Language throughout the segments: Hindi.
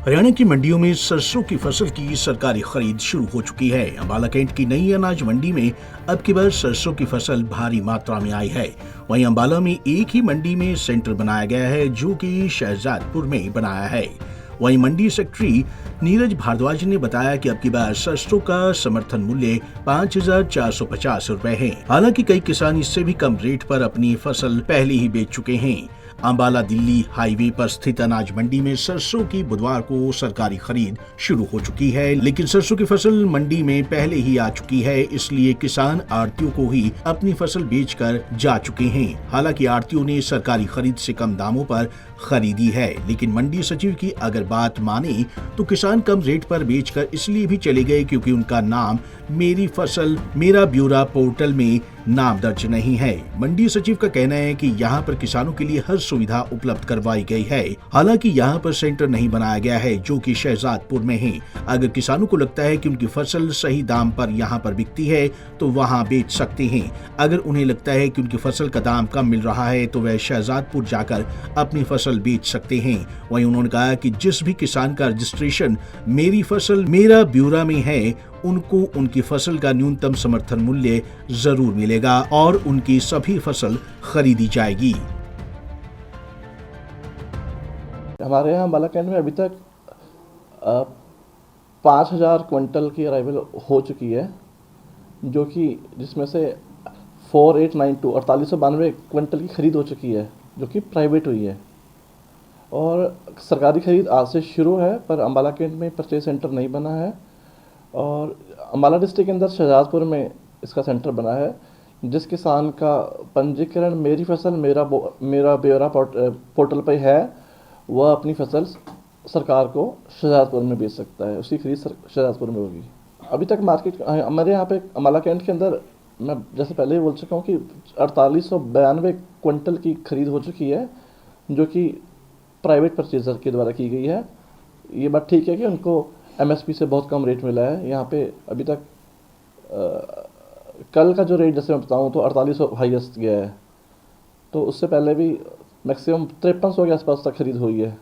हरियाणा की मंडियों में सरसों की फसल की सरकारी खरीद शुरू हो चुकी है। अंबाला कैंट की नई अनाज मंडी में अब की बार सरसों की फसल भारी मात्रा में आई है। वहीं अंबाला में एक ही मंडी में सेंटर बनाया गया है जो कि शहजादपुर में बनाया है। वहीं मंडी सेक्रेटरी नीरज भारद्वाज ने बताया कि अब की बार सरसों का समर्थन मूल्य 5,450 रुपए है। हालांकि कई किसान इससे भी कम रेट पर अपनी फसल पहले ही बेच चुके हैं। अंबाला दिल्ली हाईवे पर स्थित अनाज मंडी में सरसों की बुधवार को सरकारी खरीद शुरू हो चुकी है, लेकिन सरसों की फसल मंडी में पहले ही आ चुकी है, इसलिए किसान आड़तियों को ही अपनी फसल बेचकर जा चुके हैं। हालांकि आड़तियों ने सरकारी खरीद से कम दामों पर खरीदी है, लेकिन मंडी सचिव की अगर बात माने तो किसान कम रेट पर बेचकर इसलिए भी चले गए क्योंकि उनका नाम मेरी फसल मेरा ब्यौरा पोर्टल में नाम दर्ज नहीं है। मंडी सचिव का कहना है कि यहाँ पर किसानों के लिए हर सुविधा उपलब्ध करवाई गई है। हालांकि यहाँ पर सेंटर नहीं बनाया गया है जो कि शहजादपुर में है। अगर किसानों को लगता है कि उनकी फसल सही दाम पर यहाँ पर बिकती है तो वहाँ बेच सकते हैं। अगर उन्हें लगता है कि उनकी फसल का दाम कम मिल रहा है तो वह शहजादपुर जाकर अपनी फसल बेच सकते हैं। वहीं उन्होंने कहा कि जिस भी किसान का रजिस्ट्रेशन मेरी फसल मेरा ब्यौरा में है उनको उनकी फसल का न्यूनतम समर्थन मूल्य जरूर मिलेगा और उनकी सभी फसल खरीदी जाएगी। हमारे यहाँ अंबाला कैंट में अभी तक 5,000 क्विंटल की अराइवल हो चुकी है, जो कि जिसमें से 4892 क्विंटल की खरीद हो चुकी है जो कि प्राइवेट हुई है। और सरकारी खरीद आज से शुरू है, पर अंबाला कैंट में परचेज सेंटर नहीं बना है। और अंबाला डिस्ट्रिक्ट के अंदर शहजादपुर में इसका सेंटर बना है। जिस किसान का पंजीकरण मेरी फसल मेरा ब्यौरा पोर्टल पर है वह अपनी फसल सरकार को शहजादपुर में बेच सकता है, उसकी खरीद शहजादपुर में होगी। अभी तक मार्केट हमारे यहाँ पे अंबाला कैंट के अंदर मैं जैसे पहले ही बोल चुका हूँ कि 4892 क्विंटल की खरीद हो चुकी है जो कि प्राइवेट परचेजर के द्वारा की गई है। ये बात ठीक है कि उनको एमएसपी से बहुत कम रेट मिला है। यहाँ पे अभी तक कल का जो रेट जैसे मैं बताऊँ तो 4800 हाईएस्ट गया है, तो उससे पहले भी मैक्सिमम 5300 के आसपास तक खरीद हुई है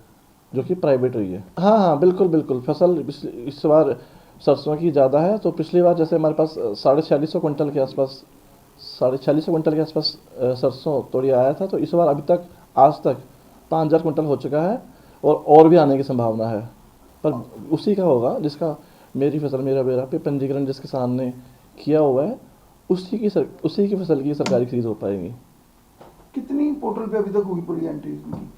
जो कि प्राइवेट हुई है। हाँ, बिल्कुल फसल इस बार सरसों की ज़्यादा है। तो पिछली बार जैसे हमारे पास 4650 क्विंटल के आसपास 4650 क्विंटल के आसपास सरसों तोड़ी आया था, तो इस बार अभी तक आज तक 5000 क्विंटल हो चुका है और भी आने की संभावना है। पर उसी का होगा जिसका मेरी फसल मेरा ब्यौरा पे पंजीकरण जिस किसान ने किया हुआ है उसी की फसल की सरकारी खरीद हो पाएगी। कितनी पोर्टल पे अभी तक हुई पूरी एंट्री इसमें?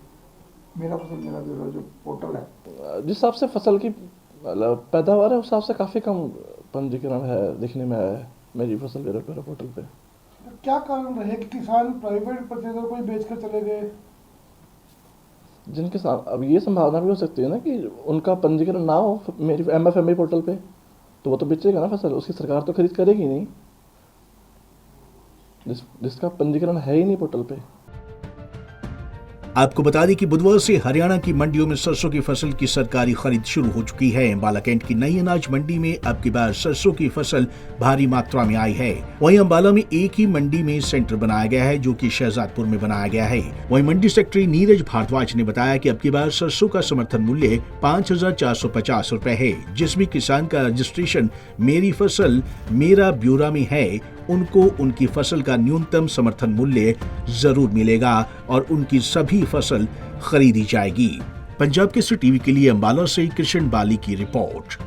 मेरा फसल मेरा ब्यौरा जो पोर्टल है, जिस हिसाब से फसल की पैदावार है उस हिसाब से काफ़ी कम पंजीकरण है देखने में आया है मेरी फसल मेरा ब्यौरा पोर्टल पे। क्या कारण रहे कि किसान प्राइवेट परचेजर को ही बेचकर चले गए? जिनके साथ अब ये संभावना भी हो सकती है ना कि उनका पंजीकरण ना हो मेरी MFMI पोर्टल पे, तो वो तो बेचेगा ना फसल, उसकी सरकार तो खरीद करेगी नहीं जिसका पंजीकरण है ही नहीं पोर्टल पे। आपको बता दें कि बुधवार से हरियाणा की मंडियों में सरसों की फसल की सरकारी खरीद शुरू हो चुकी है। अंबाला कैंट की नई अनाज मंडी में अब की बार सरसों की फसल भारी मात्रा में आई है। वहीं अंबाला में एक ही मंडी में सेंटर बनाया गया है जो कि शहजादपुर में बनाया गया है। वहीं मंडी सेक्रेटरी नीरज भारद्वाज ने बताया कि अब की बार सरसों का समर्थन मूल्य 5,450 रुपए है। जिस भी किसान का रजिस्ट्रेशन मेरी फसल मेरा ब्यौरा में है उनको उनकी फसल का न्यूनतम समर्थन मूल्य जरूर मिलेगा और उनकी सभी फसल खरीदी जाएगी। पंजाब केसरी टीवी के लिए अंबाला से कृष्ण बाली की रिपोर्ट।